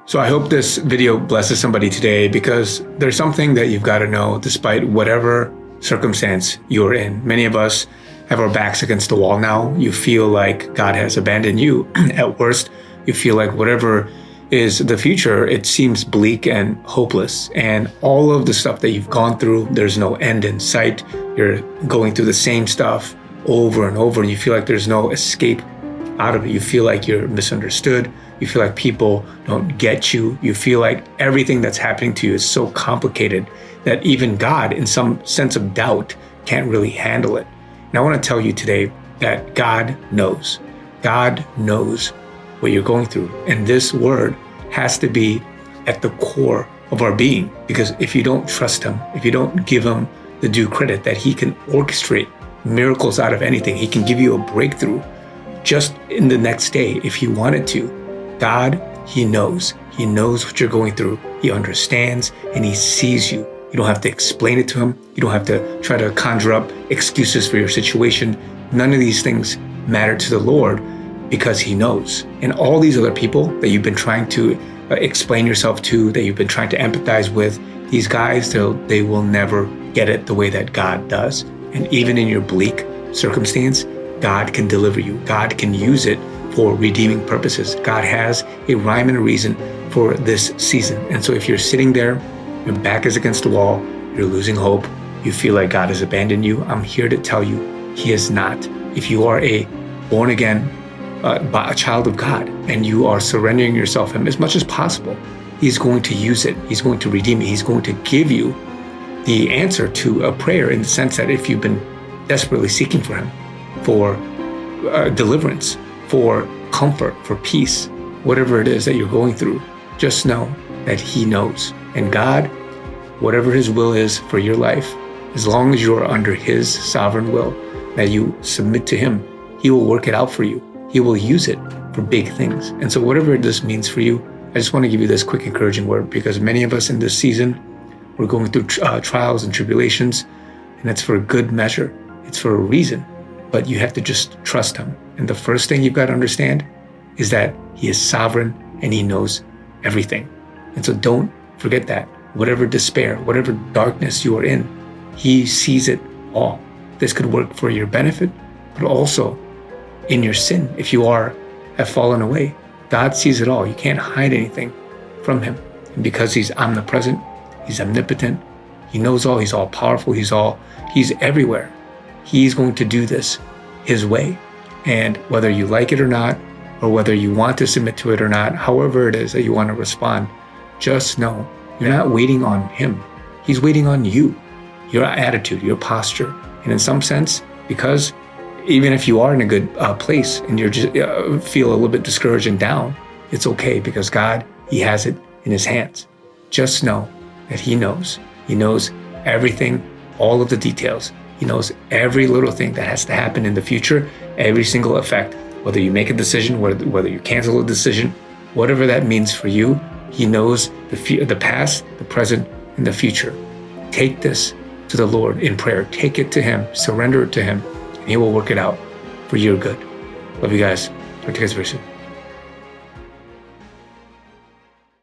So I hope this video blesses somebody today, because there's something that you've got to know despite whatever circumstance you're in. Many of us have our backs against the wall now. You feel like God has abandoned you. At worst, you feel like whatever is the future, it seems bleak and hopeless. And all of the stuff that you've gone through, there's no end in sight. You're going through the same stuff over and over, and you feel like there's no escape out of it. You feel like you're misunderstood. You feel like people don't get you. You feel like everything that's happening to you is so complicated that even God, in some sense of doubt, can't really handle it. And I want to tell you today that God knows. God knows what you're going through. And this word has to be at the core of our being, because if you don't trust him, if you don't give him the due credit that he can orchestrate miracles out of anything, he can give you a breakthrough just in the next day if he wanted to. God, he knows. He knows what you're going through. He understands and he sees you. You don't have to explain it to him. You don't have to try to conjure up excuses for your situation. None of these things matter to the Lord, because he knows. And all these other people that you've been trying to explain yourself to, that you've been trying to empathize with, these guys, they will never get it the way that God does. And even in your bleak circumstance, God can deliver you. God can use it for redeeming purposes. God has a rhyme and a reason for this season. And so if you're sitting there, your back is against the wall, you're losing hope, you feel like God has abandoned you, I'm here to tell you, he is not. If you are a born again, a child of God, and you are surrendering yourself to him as much as possible, he's going to use it. He's going to redeem it. He's going to give you the answer to a prayer, in the sense that if you've been desperately seeking for him, for deliverance, for comfort, for peace, whatever it is that you're going through, just know that he knows. And God, whatever his will is for your life, as long as you are under his sovereign will, that you submit to him, he will work it out for you. He will use it for big things. And so whatever this means for you, I just want to give you this quick encouraging word, because many of us in this season, we're going through trials and tribulations, and it's for a good measure. It's for a reason, but you have to just trust him. And the first thing you've got to understand is that he is sovereign and he knows everything. And so don't forget that. Whatever despair, whatever darkness you are in, he sees it all. This could work for your benefit, but also in your sin. If you have fallen away, God sees it all. You can't hide anything from him. And because he's omnipresent, he's omnipotent, he knows all, he's all powerful, he's everywhere. He's going to do this his way. And whether you like it or not, or whether you want to submit to it or not, however it is that you want to respond, just know you're not waiting on him. He's waiting on you, your attitude, your posture. And in some sense, because even if you are in a good place and you're just feel a little bit discouraged and down, it's okay, because God, he has it in his hands. Just know that he knows. He knows everything, all of the details. He knows every little thing that has to happen in the future, every single effect, whether you make a decision, whether you cancel a decision, whatever that means for you. He knows the past, the present, and the future. Take this to the Lord in prayer. Take it to him, surrender it to him, and he will work it out for your good. Love you guys. Talk to you guys very soon.